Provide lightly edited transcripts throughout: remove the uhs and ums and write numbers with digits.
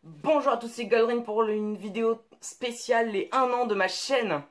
Bonjour à tous, c'est Goldring pour une vidéo spéciale, les 1 an de ma chaîne.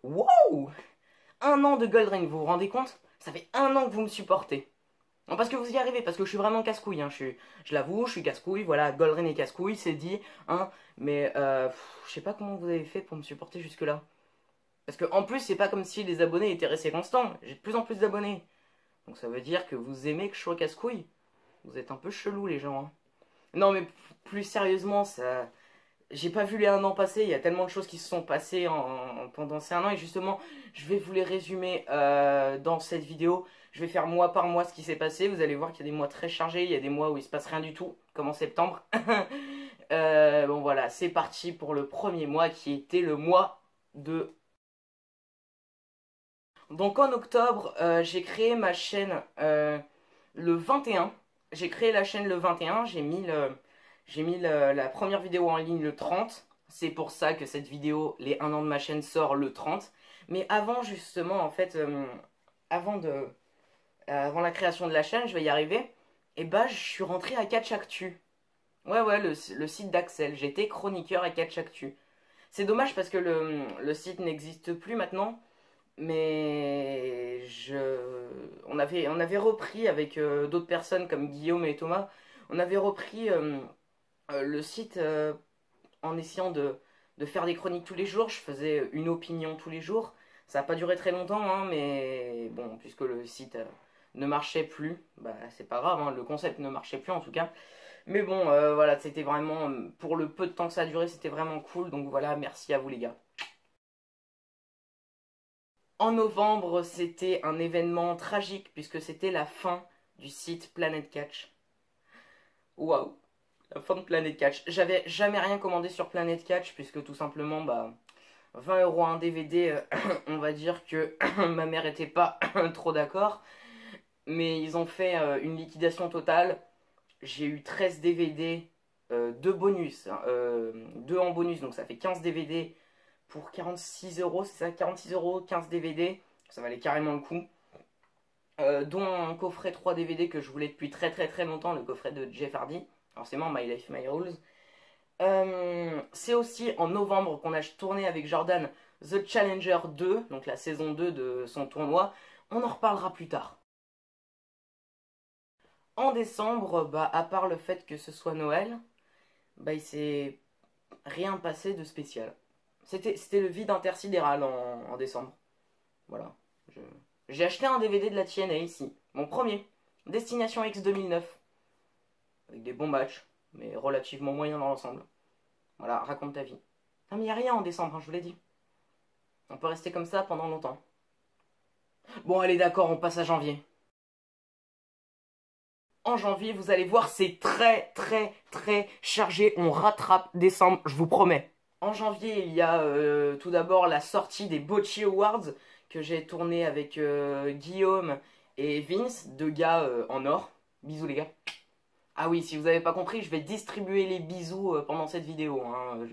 Wow! 1 an de Goldring, vous vous rendez compte? Ça fait 1 an que vous me supportez. Non, parce que vous y arrivez, parce que je suis vraiment casse-couille, hein. Je l'avoue, je suis casse-couille, voilà, Goldring est casse-couille, c'est dit, hein. Mais je sais pas comment vous avez fait pour me supporter jusque-là. Parce que en plus, c'est pas comme si les abonnés étaient restés constants. J'ai de plus en plus d'abonnés. Donc ça veut dire que vous aimez que je sois casse-couille. Vous êtes un peu chelous, les gens, hein. Non, mais plus sérieusement, ça. J'ai pas vu les 1 an passer, il y a tellement de choses qui se sont passées pendant ces 1 an et justement je vais vous les résumer dans cette vidéo. Je vais faire mois par mois ce qui s'est passé, vous allez voir qu'il y a des mois très chargés, il y a des mois où il se passe rien du tout, comme en septembre. Bon voilà, c'est parti pour le premier mois qui était le mois de... Donc en octobre, j'ai créé ma chaîne le 21. J'ai créé la chaîne le 21, j'ai mis la première vidéo en ligne le 30. C'est pour ça que cette vidéo, les 1 an de ma chaîne, sort le 30. Mais avant, justement, en fait, avant la création de la chaîne, je vais y arriver, et bah, je suis rentré à Catch Actu. Ouais, le site d'Axel. J'étais chroniqueur à Catch Actu. C'est dommage parce que le site n'existe plus maintenant. Mais on avait repris avec d'autres personnes comme Guillaume et Thomas, on avait repris le site en essayant de faire des chroniques tous les jours. Je faisais une opinion tous les jours. Ça n'a pas duré très longtemps, hein, mais bon, puisque le site ne marchait plus, bah c'est pas grave, hein, le concept ne marchait plus en tout cas. Mais bon, voilà, c'était vraiment, pour le peu de temps que ça a duré, c'était vraiment cool. Donc voilà, merci à vous les gars. En novembre, c'était un événement tragique puisque c'était la fin du site Planet Catch. Waouh, la fin de Planet Catch. J'avais jamais rien commandé sur Planet Catch puisque tout simplement, bah, 20 € un DVD, on va dire que ma mère était pas trop d'accord. Mais ils ont fait une liquidation totale. J'ai eu 13 DVD, 2 bonus, hein, 2 en bonus, donc ça fait 15 DVD pour 46 €, c'est ça, 46 €, 15 DVD, ça valait carrément le coup. Dont un coffret 3 DVD que je voulais depuis très très très longtemps, le coffret de Jeff Hardy, forcément My Life, My Rules. C'est aussi en novembre qu'on a tourné avec Jordan The Challenger 2, donc la saison 2 de son tournoi. On en reparlera plus tard. En décembre, bah, à part le fait que ce soit Noël, bah, il s'est rien passé de spécial. C'était le vide intersidéral en décembre. Voilà. Je- J'ai acheté un DVD de la TNA ici. Mon premier. Destination X 2009. Avec des bons matchs, mais relativement moyens dans l'ensemble. Voilà, raconte ta vie. Non mais y a rien en décembre, hein, je vous l'ai dit. On peut rester comme ça pendant longtemps. Bon allez d'accord, on passe à janvier. En janvier, vous allez voir, c'est très très très chargé. On rattrape décembre, je vous promets. En janvier, il y a tout d'abord la sortie des Bocce Awards que j'ai tourné avec Guillaume et Vince, deux gars en or. Bisous les gars. Ah oui, si vous n'avez pas compris, je vais distribuer les bisous pendant cette vidéo, hein.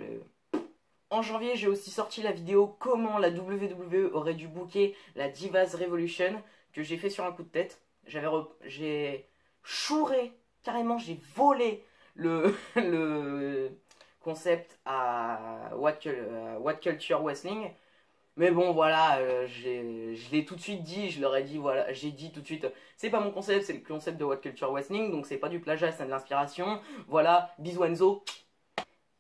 En janvier, j'ai aussi sorti la vidéo comment la WWE aurait dû booker la Divas Revolution que j'ai fait sur un coup de tête. J'ai chouré, carrément, j'ai volé le, le concept à What Culture Wrestling. Mais bon, voilà, je l'ai tout de suite dit, je leur ai dit, voilà, j'ai dit tout de suite, c'est pas mon concept, c'est le concept de What Culture Wrestling, donc c'est pas du plagiat, c'est de l'inspiration. Voilà, bisous Enzo.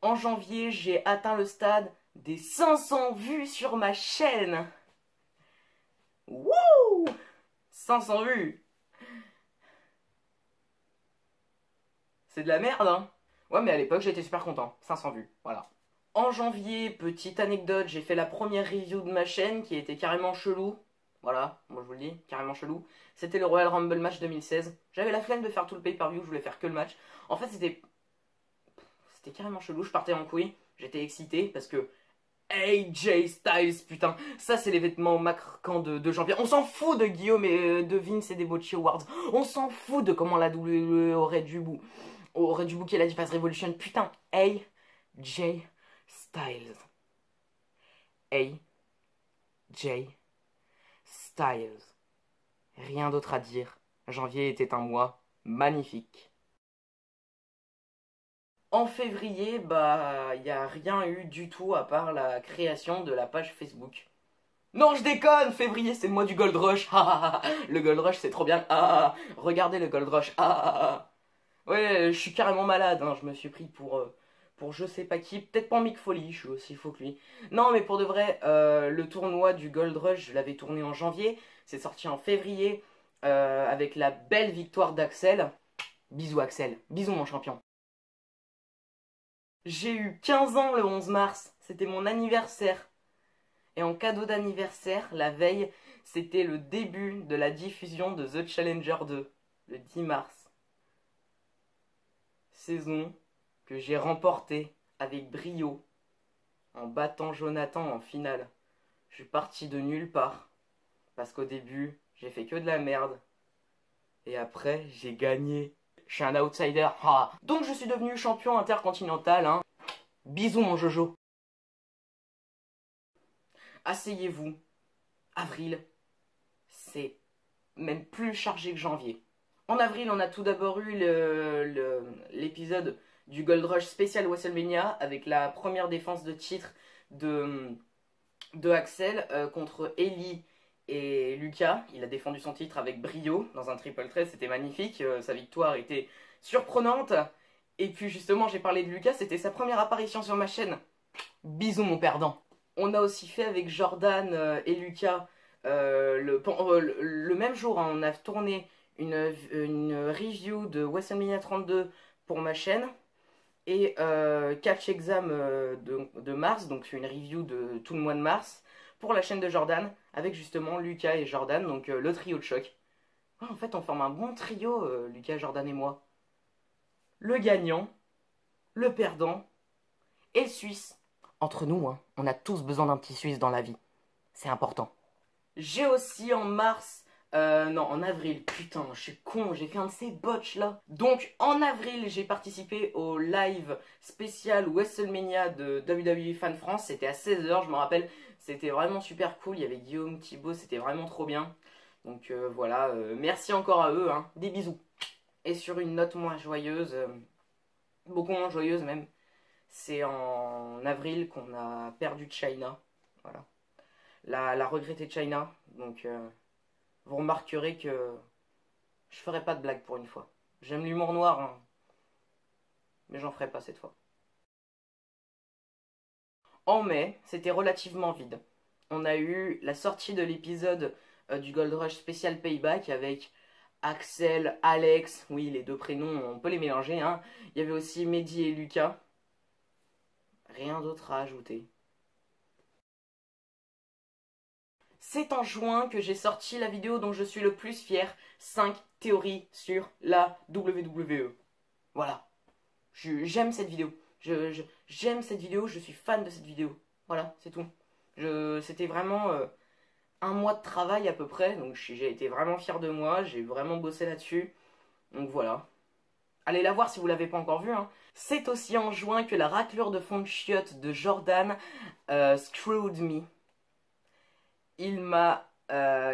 En janvier, j'ai atteint le stade des 500 vues sur ma chaîne. Wouh! 500 vues! C'est de la merde, hein? Ouais, mais à l'époque, j'étais super content. 500 vues, voilà. En janvier, petite anecdote, j'ai fait la première review de ma chaîne qui était carrément chelou. Voilà, moi je vous le dis, carrément chelou. C'était le Royal Rumble match 2016. J'avais la flemme de faire tout le pay-per-view, je voulais faire que le match. En fait, c'était carrément chelou, je partais en couille. J'étais excité parce que AJ Styles, putain, ça c'est les vêtements marquants de janvier. On s'en fout de Guillaume et de Vince et des Bocce Awards. On s'en fout de comment la WWE aurait dû booker la Divas Revolution. Putain, AJ Styles. AJ Styles. Rien d'autre à dire. Janvier était un mois magnifique. En février, bah, il n'y a rien eu du tout à part la création de la page Facebook. Non, je déconne, février, c'est le mois du Gold Rush. Le Gold Rush, c'est trop bien. Regardez le Gold Rush. Ouais, je suis carrément malade, hein. Je me suis pris pour je sais pas qui. Peut-être pas Mick Foley, je suis aussi faux que lui. Non, mais pour de vrai, le tournoi du Gold Rush, je l'avais tourné en janvier. C'est sorti en février avec la belle victoire d'Axel. Bisous Axel, bisous mon champion. J'ai eu 15 ans le 11 mars, c'était mon anniversaire. Et en cadeau d'anniversaire, la veille, c'était le début de la diffusion de The Challenger 2, le 10 mars. Saison que j'ai remportée avec brio, en battant Jonathan en finale. Je suis parti de nulle part, parce qu'au début, j'ai fait que de la merde. Et après, j'ai gagné. Je suis un outsider. Donc je suis devenu champion intercontinental, hein. Bisous mon Jojo. Asseyez-vous. Avril, c'est même plus chargé que janvier. En avril, on a tout d'abord eu l'épisode du Gold Rush spécial WrestleMania avec la première défense de titre de Axel contre Ellie et Lucas. Il a défendu son titre avec brio dans un triple threat, c'était magnifique. Sa victoire était surprenante. Et puis justement, j'ai parlé de Lucas, c'était sa première apparition sur ma chaîne. Bisous mon perdant. On a aussi fait avec Jordan et Lucas le même jour, hein, on a tourné une review de WrestleMania 32 pour ma chaîne et Catch Exam de mars, donc une review de tout le mois de mars pour la chaîne de Jordan avec justement Lucas et Jordan, donc le trio de choc. En fait, on forme un bon trio, Lucas, Jordan et moi. Le gagnant, le perdant et le Suisse. Entre nous, hein, on a tous besoin d'un petit Suisse dans la vie. C'est important. J'ai aussi en mars... non, en avril. Putain, je suis con, j'ai fait un de ces botches là. Donc, en avril, j'ai participé au live spécial WrestleMania de WWE Fan France. C'était à 16 h, je me rappelle. C'était vraiment super cool. Il y avait Guillaume, Thibaut, c'était vraiment trop bien. Donc voilà, merci encore à eux, hein. Des bisous. Et sur une note moins joyeuse, beaucoup moins joyeuse même, c'est en avril qu'on a perdu China. Voilà. La regrettée China. Donc vous remarquerez que je ferai pas de blague pour une fois. J'aime l'humour noir, hein, mais j'en ferai pas cette fois. En mai, c'était relativement vide. On a eu la sortie de l'épisode du Gold Rush spécial Payback avec Axel, Alex, oui les deux prénoms on peut les mélanger, hein. Il y avait aussi Mehdi et Lucas. Rien d'autre à ajouter. C'est en juin que j'ai sorti la vidéo dont je suis le plus fier, 5 théories sur la WWE. Voilà. J'aime cette vidéo. J'aime cette vidéo, je suis fan de cette vidéo. Voilà, c'est tout. C'était vraiment un mois de travail à peu près, donc j'ai été vraiment fier de moi, j'ai vraiment bossé là-dessus. Donc voilà. Allez la voir si vous l'avez pas encore vue, hein. C'est aussi en juin que la raclure de fond de chiottes de Jordan screwed me. Il m'a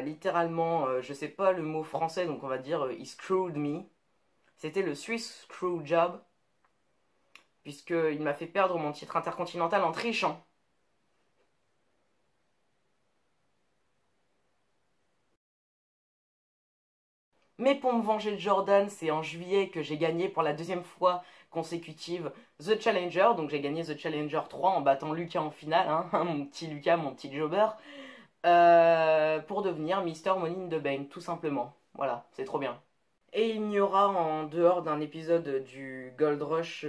littéralement, je sais pas le mot français, donc on va dire he screwed me. C'était le Swiss screw job, puisqu'il m'a fait perdre mon titre intercontinental en trichant. Mais pour me venger de Jordan, c'est en juillet que j'ai gagné pour la deuxième fois consécutive The Challenger. Donc j'ai gagné The Challenger 3 en battant Lucas en finale, hein, mon petit Lucas, mon petit jobber. Pour devenir Mister Money in the Bank, tout simplement. Voilà, c'est trop bien. Et il n'y aura, en dehors d'un épisode du Gold Rush,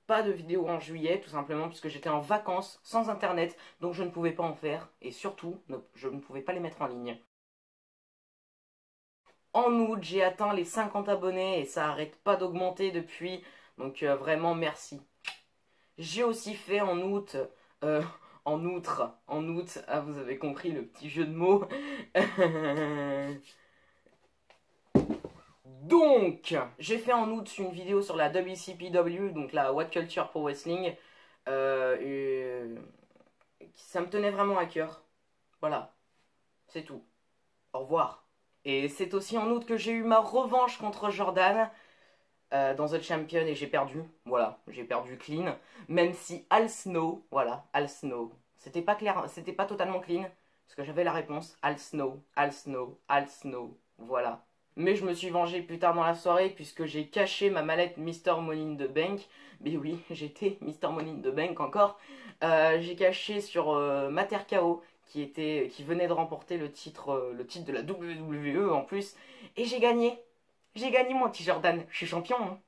pas de vidéo en juillet, tout simplement puisque j'étais en vacances, sans internet, donc je ne pouvais pas en faire, et surtout, je ne pouvais pas les mettre en ligne. En août, j'ai atteint les 50 abonnés, et ça arrête pas d'augmenter depuis, donc vraiment merci. J'ai aussi fait en août... en outre, ah vous avez compris le petit jeu de mots. Donc, j'ai fait en août une vidéo sur la WCPW, donc la What Culture Pro Wrestling. Ça me tenait vraiment à cœur. Voilà, c'est tout. Au revoir. Et c'est aussi en août que j'ai eu ma revanche contre Jordan. dans The Champion et j'ai perdu. Voilà, j'ai perdu clean. Même si Al Snow, voilà, Al Snow. C'était pas clair, c'était pas totalement clean. Parce que j'avais la réponse. Al Snow, Al Snow, Al Snow. Voilà. Mais je me suis vengé plus tard dans la soirée puisque j'ai caché ma mallette Mr. Money in the Bank. Mais oui, j'étais Mr. Money in the Bank encore. J'ai caché sur Mater KO qui venait de remporter le titre de la WWE en plus. Et j'ai gagné. J'ai gagné mon petit Jordan. Je suis champion. Hein.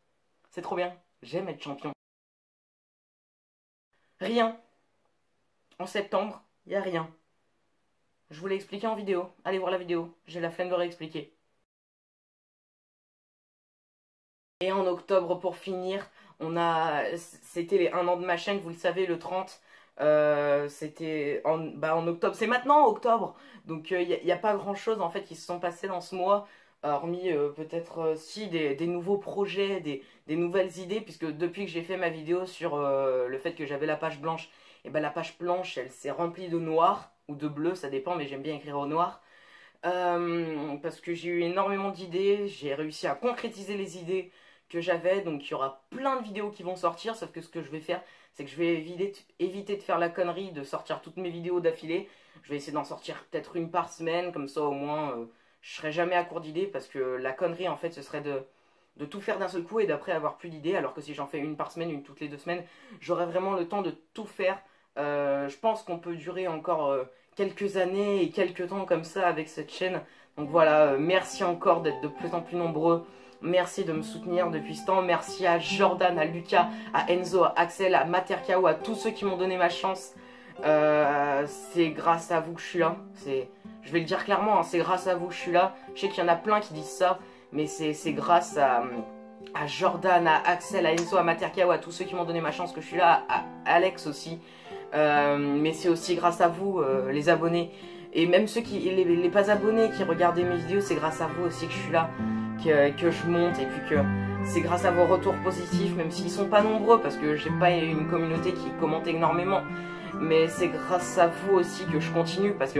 C'est trop bien. J'aime être champion. Rien. En septembre, il n'y a rien. Je vous l'ai expliqué en vidéo. Allez voir la vidéo. J'ai la flemme de réexpliquer. Et en octobre, pour finir, c'était les 1 an de ma chaîne, vous le savez, le 30. C'était en octobre. C'est maintenant octobre. Donc il n'y a pas grand chose en fait qui se sont passés dans ce mois. Hormis peut-être si des nouveaux projets, des nouvelles idées. Puisque depuis que j'ai fait ma vidéo sur le fait que j'avais la page blanche, et ben la page blanche elle s'est remplie de noir. Ou de bleu, ça dépend, mais j'aime bien écrire au noir. Parce que j'ai eu énormément d'idées. J'ai réussi à concrétiser les idées que j'avais, donc il y aura plein de vidéos qui vont sortir, sauf que ce que je vais faire, c'est que je vais éviter de faire la connerie de sortir toutes mes vidéos d'affilée. Je vais essayer d'en sortir peut-être une par semaine, comme ça au moins je serai jamais à court d'idées, parce que la connerie en fait ce serait de tout faire d'un seul coup et d'après avoir plus d'idées, alors que si j'en fais une par semaine, une toutes les 2 semaines, j'aurai vraiment le temps de tout faire. Je pense qu'on peut durer encore quelques années et quelques temps comme ça avec cette chaîne. Donc voilà, merci encore d'être de plus en plus nombreux. Merci de me soutenir depuis ce temps. Merci à Jordan, à Lucas, à Enzo, à Axel, à Mater KO, à tous ceux qui m'ont donné ma chance. C'est grâce à vous que je suis là. Je vais le dire clairement, hein, c'est grâce à vous que je suis là. Je sais qu'il y en a plein qui disent ça, mais c'est grâce à Jordan, à Axel, à Enzo, à Mater KO, à tous ceux qui m'ont donné ma chance que je suis là, à Alex aussi. Mais c'est aussi grâce à vous, les abonnés. Et même ceux les pas abonnés qui regardaient mes vidéos, c'est grâce à vous aussi que je suis là. Que je monte, et puis que c'est grâce à vos retours positifs, même s'ils sont pas nombreux parce que j'ai pas une communauté qui commente énormément, mais c'est grâce à vous aussi que je continue, parce que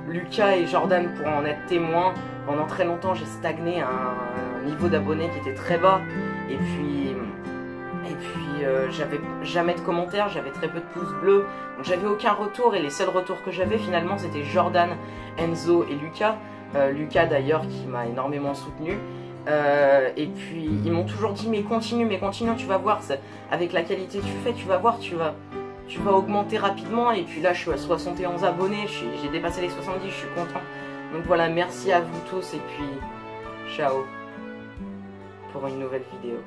Lucas et Jordan pourront en être témoins. Pendant très longtemps j'ai stagné à un niveau d'abonnés qui était très bas, et puis j'avais jamais de commentaires, j'avais très peu de pouces bleus, donc j'avais aucun retour, et les seuls retours que j'avais finalement c'était Jordan, Enzo et Lucas. Lucas d'ailleurs qui m'a énormément soutenu. Et puis ils m'ont toujours dit mais continue, tu vas voir, avec la qualité que tu fais, tu vas voir, tu vas augmenter rapidement. Et puis là je suis à 71 abonnés, j'ai dépassé les 70, je suis content. Donc voilà, merci à vous tous, et puis ciao pour une nouvelle vidéo.